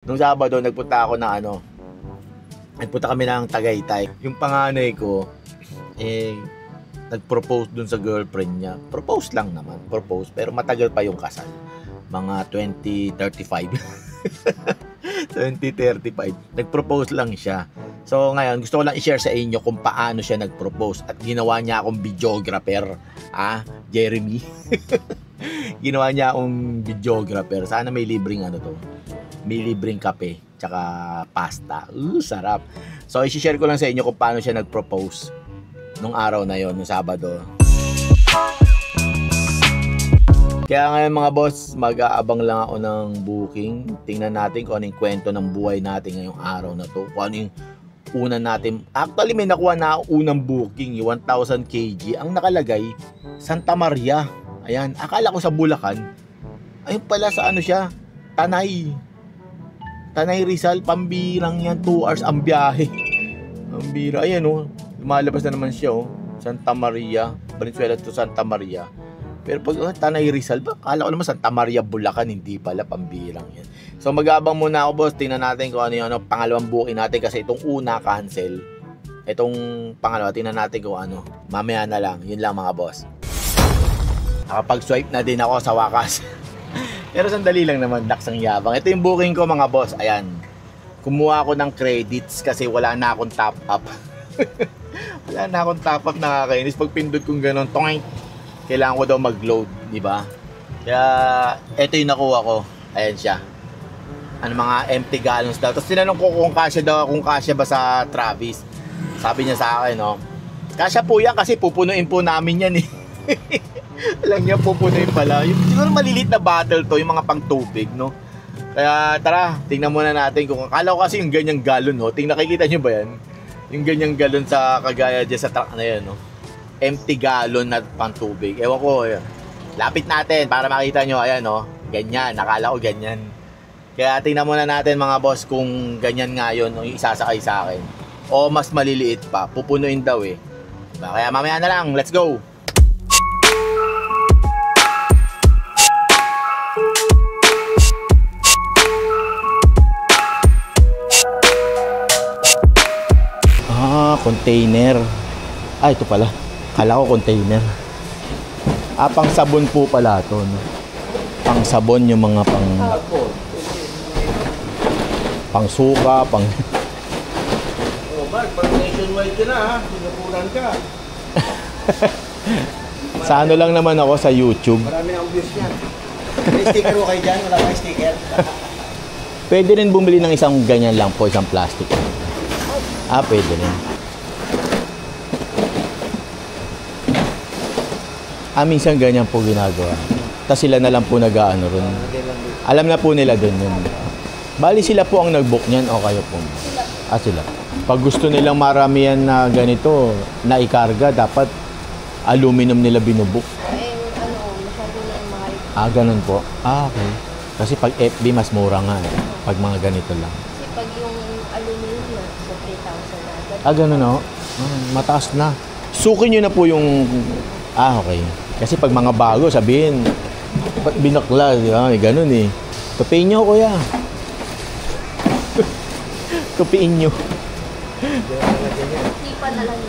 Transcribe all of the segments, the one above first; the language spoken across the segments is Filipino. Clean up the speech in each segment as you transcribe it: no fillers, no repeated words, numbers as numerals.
Nung Sabado, nagpunta ako na nagpunta kami ng Tagaytay. Yung panganay ko, nag-propose dun sa girlfriend niya. Propose lang naman, propose. Pero matagal pa yung kasal. Mga 2035. 2035. Nag-propose lang siya. So ngayon, gusto ko lang i-share sa inyo kung paano siya nag-propose. At ginawa niya akong videographer. Jeremy. Ginawa niya akong videographer. Sana may libreng may libreng kape tsaka pasta. Sarap. So i-share ko lang sa inyo kung paano siya nag-propose nung araw na yon, nung Sabado. Kaya ngayon mga boss, mag-aabang lang ako ng booking. Tingnan natin kung anong kwento ng buhay natin ngayong araw na to. Kung ano yung una natin. Actually may nakuha na ako unang booking, 1,000 kg. Ang nakalagay, Santa Maria. Ayan, akala ko sa Bulacan. Ayun pala sa siya, Tanay Rizal, pambirang yan, 2 hours ang biyahe. Ang bira, ayan lumalabas na naman siya Santa Maria, Valenzuela to Santa Maria. Pero pag Tanay Rizal, akala ko naman Santa Maria, Bulacan, hindi pala, pambirang yan. So mag-aabang muna ako boss, tingnan natin kung ano yung pangalawang booking natin kasi itong una cancel. Itong pangalawa, tingnan natin kung mamaya na lang, yun lang mga boss. Nakapag-swipe na din ako sa wakas. Pero sandali lang naman, daksang yabang. Ito yung booking ko mga boss. Ayan. Kumuha ako ng credits kasi wala na akong top up. Wala na akong top up, nakakainis. Pag pindot kong gano'n, kailangan ko daw mag-load, di ba? Kaya ito yung nakuha ko. Ayan siya. Mga empty gallons daw. Tapos tinanong ko kung kasya ba sa Travis. Sabi niya sa akin, kasya po yan kasi pupunuin po namin yan Alam niya, pupunuin pala. Siguro malilit na bottle to, yung mga pang tubig, Kaya tara, tingnan muna natin kung akala ko kasi yung ganyang galon, nakikita niyo ba yan? Yung ganyang galon sa kagaya dyan sa truck na yan, empty gallon na pang tubig. Ewan ko, lapit natin para makita niyo, ayan, ganyan, nakala ko ganyan. Kaya tingnan muna natin mga boss kung ganyan nga yun, yung isasakay sa akin. O mas maliliit pa, pupunuin daw Diba? Kaya mamaya na lang, let's go! Container. Ito pala. Kala ko container. Pang sabon po pala ito. Pang sabon yung mga pang suka, pang... Mark, pag nationwide ka na Singapuran ka. Sa lang naman ako sa YouTube. Marami na ang views yan. May sticker mo kayo dyan? Wala kayo sticker? Pwede rin bumili ng isang ganyan lang po, isang plastic. Pwede rin. Minsan ganyan po ginagawa. Tapos sila na lang po nag-aano ron. Alam na po nila dun yun. Bali sila po ang nag-book niyan o kayo po? Sila. Pag gusto nilang maramihan na ganito, na ikarga, dapat aluminum nila binubook. Masyado na ang mahal. Ganun po. Okay. Kasi pag FB, mas mura nga pag mga ganito lang. Kasi pag yung aluminum na, so 3,000 na. Ganun mataas na. Sukin nyo na po yung... okay. Kasi pag mga bago, sabihin, binakla, ganun Tupiin nyo, kuya. Tupiin nyo. Sipa na lang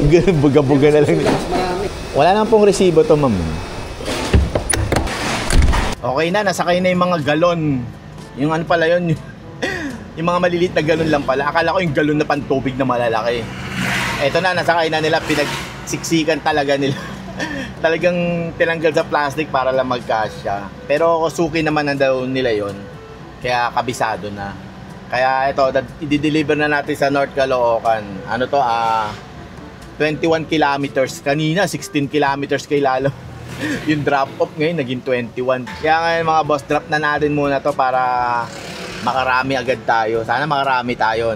yun. Buga-buga na lang. Wala naman pong resibo to, ma'am. Okay na, nasakay na yung mga galon. Yung pala yun, yung mga maliliit na galon lang pala. Akala ko yung galon na pantubig na malalaki. Eto na, nasakay na nila, pinagsiksikan talaga nila. Talagang tinanggal sa plastic para lang magkasya. Pero suki naman na daw nila yon. Kaya kabisado na. Kaya ito, i-deliver na natin sa North Caloocan. 21 kilometers. Kanina, 16 kilometers kay Lalo. Yung drop-off ngayon, naging 21. Kaya ngayon mga boss, drop na natin muna to para makarami agad tayo. Sana makarami tayo,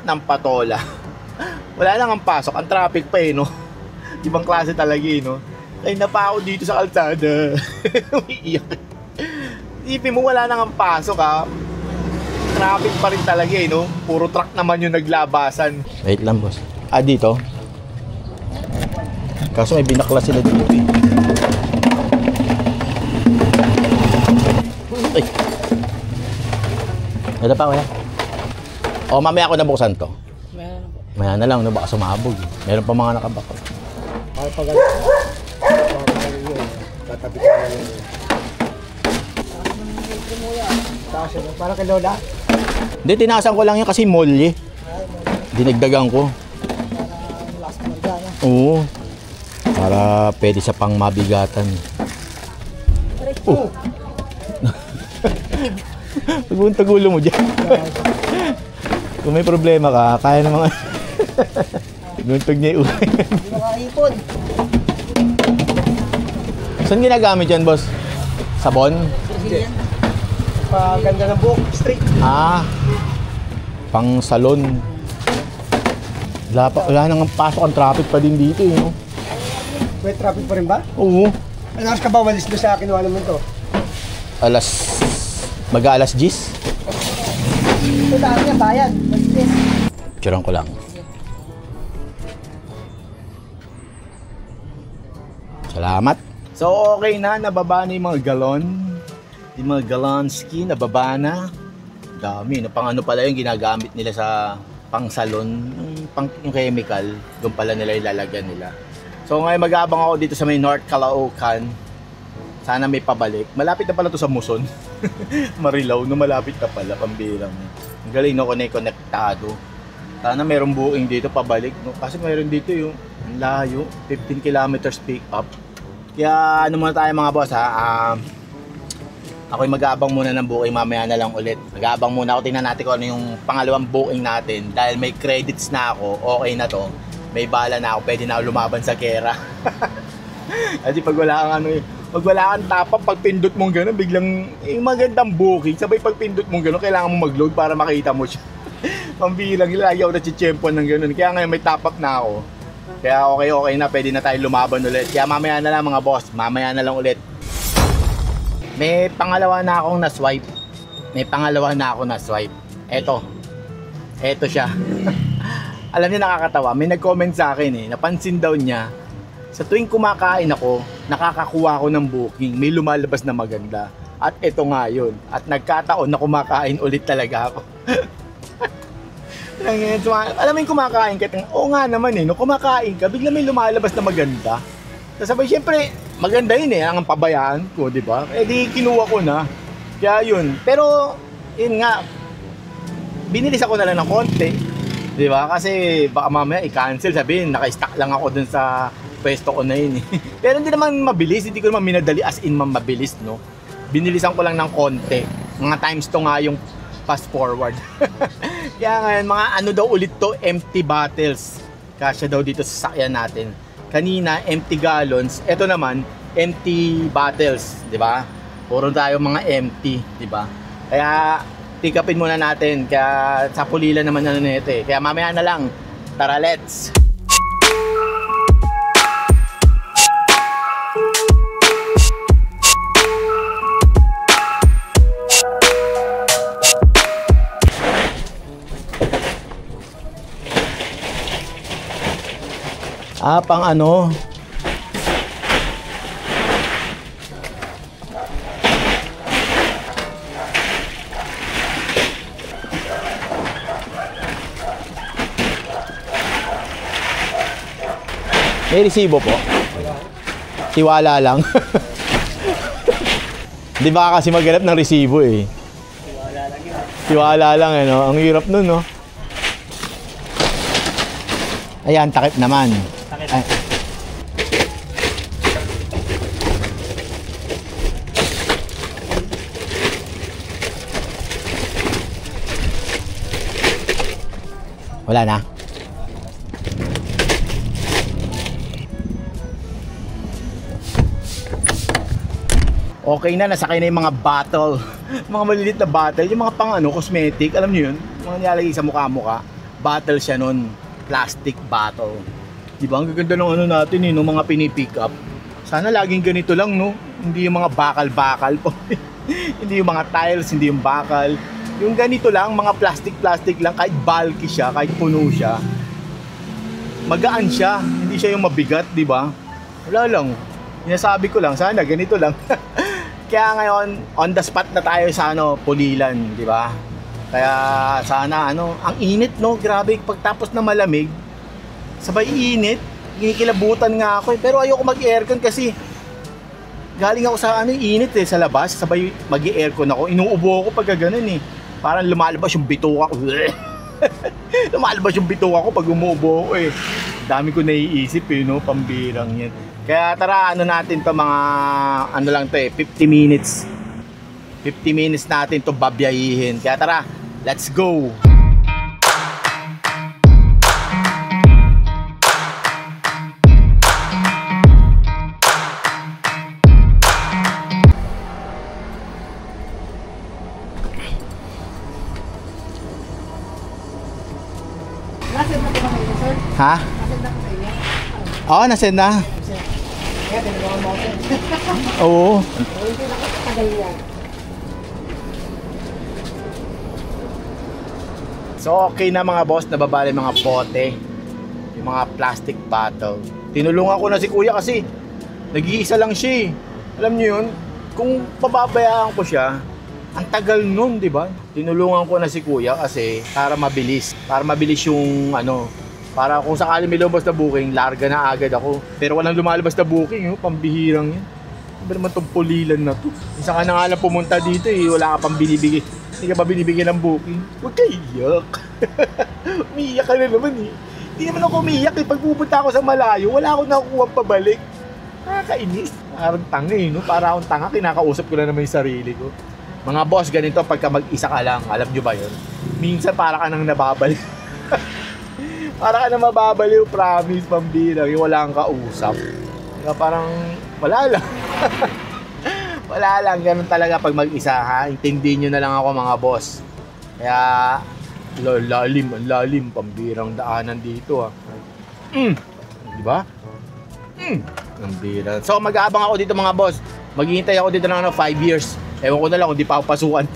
ng patola. Wala nang ang pasok, ang traffic pa ibang klase talaga ay napa ako dito sa kalsada. Umiiyak. Isipin mo wala nang ang pasok traffic pa rin talaga puro truck naman yung naglabasan. Wait lang boss. Dito? Kaso may binakla sila dito pa, wala. O, mamaya ako nabuksan to. Meron po. Maya na lang, no? Baka sumabog. Meron pa mga nakabako. Para pag tatabi ka na yun. Taas yun. Para kay Lola. Hindi, tinasan ko lang yun kasi molye. Dinagdagan ko. Para malakas ka ng gana. Oo. Para pwede sa pang mabigatan. Oh! Tag ulo mo dyan. Kung may problema ka, kaya ng mga... Guntog niya yung ulo. Hindi makaipon. Saan ginagamit yan, boss? Sabon? Paganda ng buhok, straight. Ah, pang salon. Wala nang pasok ang traffic pa din dito, eh, no? May traffic pa rin ba? Oo. Ano oras ka ba walis doon sa kinuha naman to? Mag-aalas 10. Ito daan niya, bayan. Walis. Tsurang ko lang. Salamat. So, okay na. Nababa na yung mga galon. Yung mga galonski, nababa na. Dami. No? Pang ano pala yung ginagamit nila sa pang salon. Yung chemical. Doon pala nila ilalagyan nila. So, ngayon mag-aabang ako dito sa may North Caloocan. Sana may pabalik. Malapit na pala to sa Muson. Marilao na malapit na pala. Pambirang. Ang galing, no? Konektado. Sana mayroong booking dito pabalik. No? Kasi mayroon dito yung layo. 15 kilometers pick up. Kaya ano muna tayo mga boss, ha? Ako'y mag-aabang muna ng booking, mamaya na lang ulit. Mag-aabang muna ako, tingnan natin kung ano yung pangalawang booking natin. Dahil may credits na ako, okay na to. May bala na ako, pwede na ako lumaban sa kera. Kasi pag wala kang ano, pag wala kang tapang, pag pindot mong gano'n, biglang yung magandang booking. Sabay pag pindot mong gano'n, kailangan mong mag-load para makita mo siya. Pambilang, lagi ako na-chempuan ng gano'n. Kaya ngayon may top up na ako. Kaya okay na, pwede na tayo lumaban ulit. Kaya mamaya na lang mga boss, mamaya na lang ulit. May pangalawa na akong na-swipe. Eto siya. Alam niyo, nakakatawa, may nag-comment sa akin eh, napansin daw niya, sa tuwing kumakain ako, nakakakuha ako ng booking, may lumalabas na maganda. At eto nga yun, at nagkataon na kumakain ulit talaga ako. Alam mo yung kumakain ka, oo nga naman eh, no, kumakain ka, bigla may lumalabas na maganda. Sabay, syempre, maganda yun eh, ang pabayaan ko, di ba? Eh di kinuha ko na, kaya yun. Pero, yun nga, binilis ako na lang ng konti, di ba? Kasi baka mamaya i-cancel, sabihin, naka-stack lang ako dun sa pwesto ko na yun eh. Pero hindi naman mabilis, hindi ko naman minadali as in mabilis, no? Binilisan ko lang ng konti, mga times to nga yung fast forward. Kaya ngayon, mga ano daw ulit to, empty bottles. Kasya daw dito sa sakyan natin. Kanina, empty gallons. Ito naman, empty bottles, di ba? Puro tayo mga empty, di ba? Kaya, pick upin muna natin. Kaya, sa pulila naman ano nito eh. Kaya mamaya na lang. Tara, let's! Pang ano? May resibo po. Tiwala lang. Di ba kasi maghanap ng resibo eh. Tiwala lang eh, no? Ang hirap nun, no? Ayan, takip naman. Ay. Wala na. Okay na, nasakay na yung mga bottle. Mga maliliit na bottle, yung mga pang ano, cosmetic, alam niyo yun? Mga nilalagay sa mukha-mukha. Bottle siya nun, plastic bottle. Diba, ang gaganda ng ano natin eh, no, mga pinipick up. Sana laging ganito lang, no? Hindi yung mga bakal-bakal po. Hindi yung mga tiles, hindi yung bakal. Yung ganito lang, mga plastic-plastic lang, kahit bulky siya, kahit puno siya. Magaan siya, hindi siya yung mabigat, di ba? Wala lang. Sinasabi ko lang, sana ganito lang. Kaya ngayon, on the spot na tayo sa ano, Pulilan, di ba? Kaya sana ang init no, grabe pagtapos na malamig, sabay init, kinikilabutan nga ako eh. Pero ayoko mag-aircon kasi galing ako sa init eh, sa labas, sabay mag-aircon ako, inuubo ako pag gano'n eh. Parang lumalabas yung bituka ko. Lumalabas yung bituka ko pag umuubo ako eh. Dami ko naiisip eh, no, pambirang yan. Kaya tara, natin to mga, lang to eh, 50 minutes. 50 minutes natin to babiyahihin. Kaya tara, let's go! Nasend na po ba kayo, sir? Ha? Nasend na po kayo. Oo, nasend na. Kaya tinagawa mo ako. Oo. Hindi na katagal yan. So okay na mga boss, nababali mga bote, yung mga plastic bottle. Tinulungan ko na si kuya kasi nag-iisa lang siya eh. Alam niyo yun, kung pababayaan ko siya, ang tagal nun, di ba? Tinulungan ko na si kuya kasi para mabilis yung para kung sakali may lumabas na booking, larga na agad ako. Pero walang lumalabas na booking, pambihirang yan. Ano naman itong pulilan na to? Isa ka na nga lang pumunta dito eh, wala ka pang binibigay. Hindi ka ba binibigyan ng booking? Huwag ka iyak. Umiiyak ka na naman eh. Hindi naman ako umiiyak eh. Pag pupunta ako sa malayo, wala akong nakukuha pabalik. Nakakainis. Parang tanga eh, no? Para akong tanga, kinakausap ko na naman yung sarili ko. Mga boss, ganito pagka mag-isa ka lang, alam nyo ba yun? Minsan para ka nang nababaliw. Para ka nang mababaliw, promise, pambira. Yung wala kang kausap. Kaya parang wala lang. Wala lang, ganun talaga pag mag-isa ha. Intindihin nyo na lang ako mga boss. Kaya lalim, pambirang daanan dito ha. Di ba? Pambira. So mag-aabang ako dito mga boss. Maghihintay ako dito ng 5 years. Ewan ko na lang kung di pa ako pasukan.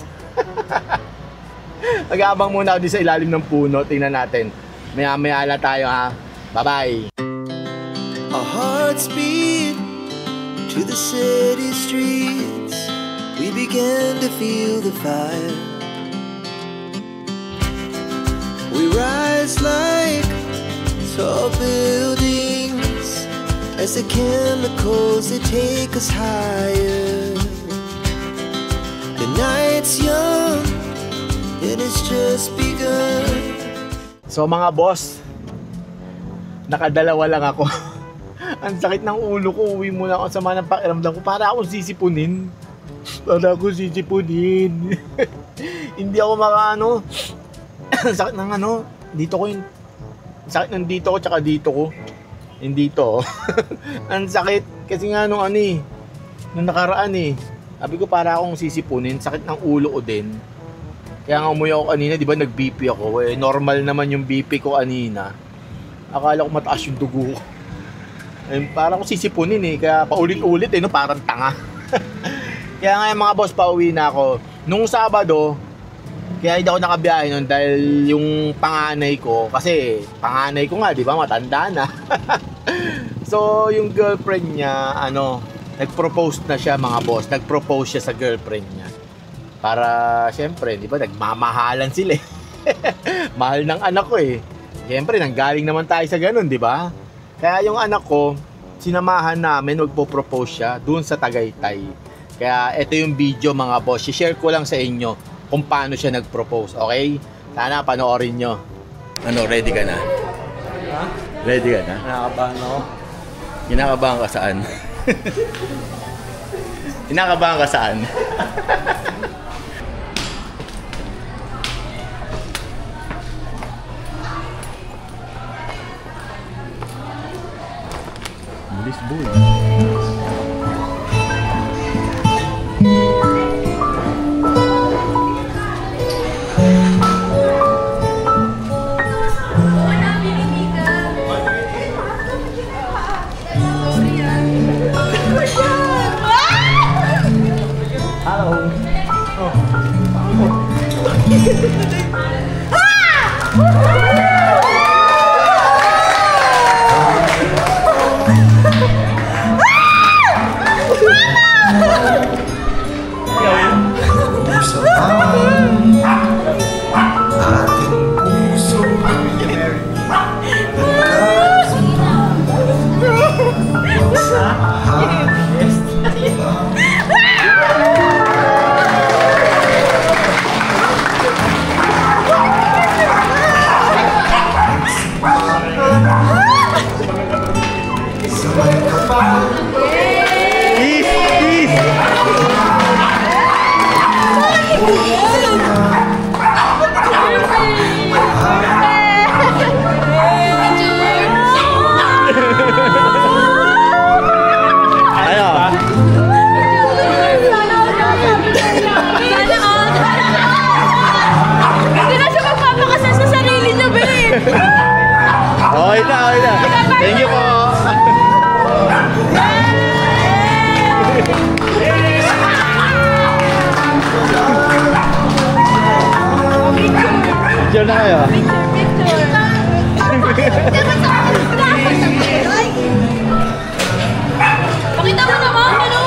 Mag-aabang muna ako dito sa ilalim ng puno. Tingnan natin. Maya-maya na tayo ha. Bye-bye. Our hearts beat to the city streets. We began to feel the fire. We rise like tall buildings as the chemicals that take us higher. The night's young, it has just begun. So mga boss, nakadalawa lang ako. Ang sakit ng ulo ko, uwi muna ako, sama ng pakiramdam ko. Para akong sisipunin. Hindi ako sakit ng dito ko yung sakit ng dito ko tsaka dito ko. Hindi to. Ang sakit kasi nga nung nakaraan eh. Sabi ko para akong sisipunin, sakit ng ulo ko din. Kaya nga umuwi ako kanina, di ba nag-BP ako. Eh, normal naman yung BP ko kanina. Akala ko mataas yung dugo ko. Eh, parang ko sisipunin eh, kaya paulit-ulit eh, no? Parang tanga. Kaya nga yung mga boss, pauwi na ako. Nung Sabado, kaya hindi ako nakabiyahe nun dahil yung panganay ko, kasi panganay ko nga, di ba, matanda na. So, yung girlfriend niya, nag-propose na siya mga boss. Nag-propose siya sa girlfriend niya. Para, syempre, di ba, nagmamahalan sila eh. Mahal ng anak ko eh. Syempre, nanggaling naman tayo sa ganun, di ba? Kaya yung anak ko, sinamahan namin, magpo-propose siya doon sa Tagaytay. Kaya ito yung video mga boss, i-share ko lang sa inyo kung paano siya nag-propose, okay? Sana panoorin nyo. Ready ka na? Ha? Ready ka na? Nakakabahan ako. Kinakabahan ka saan? Kinakabahan ka saan? This boy. Hindi na siya magpapakasal sa sarili niya, babe. Okay na, okay na. Thank you po. Picture na kayo. Pakita mo naman, ano?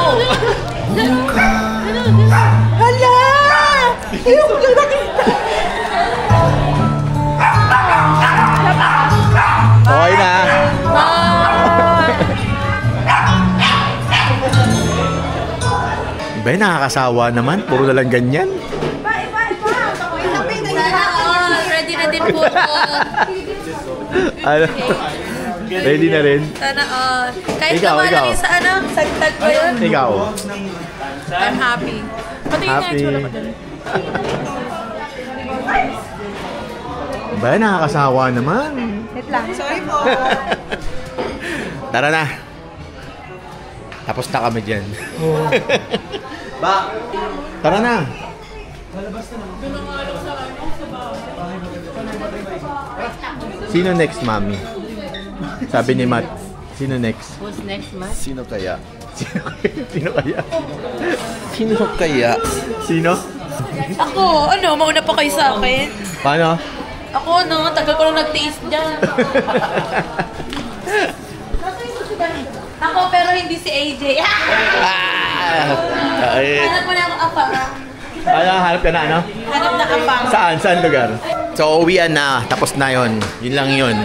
Hala! Ayoko na nakita. Okay na. Ba, nakakasawa naman. Puro na lang ganyan. Sana all. Ready na din po ako. Ano? Ready na rin? Sana all. Kahit Ikaw, naman ikaw. lang sa ano, sagtag ko yun. Ikaw. I'm happy. Patingin nga Happy. yung tsura ko dun. Ba, nakakasawa naman. Wait lang. Sorry po. Tara na. Tapos na kami dyan. Ba? Tara na. Sino next, mami? Sabi ni Matt. Sino next? Who's next, Matt? Sino kaya? Sino kaya? Sino kaya? Sino? Ako, ano, mauna pa kayo sa akin? Paano? Ako, no, tagal ko lang nagtiis dyan. Ako, pero hindi si AJ. Ay. Hanap mo na ang apang. Ano, hanap ka na, ano? Hanap na apang. Saan? Saan lugar? So, uwian na. Tapos na yon. Yun lang yun.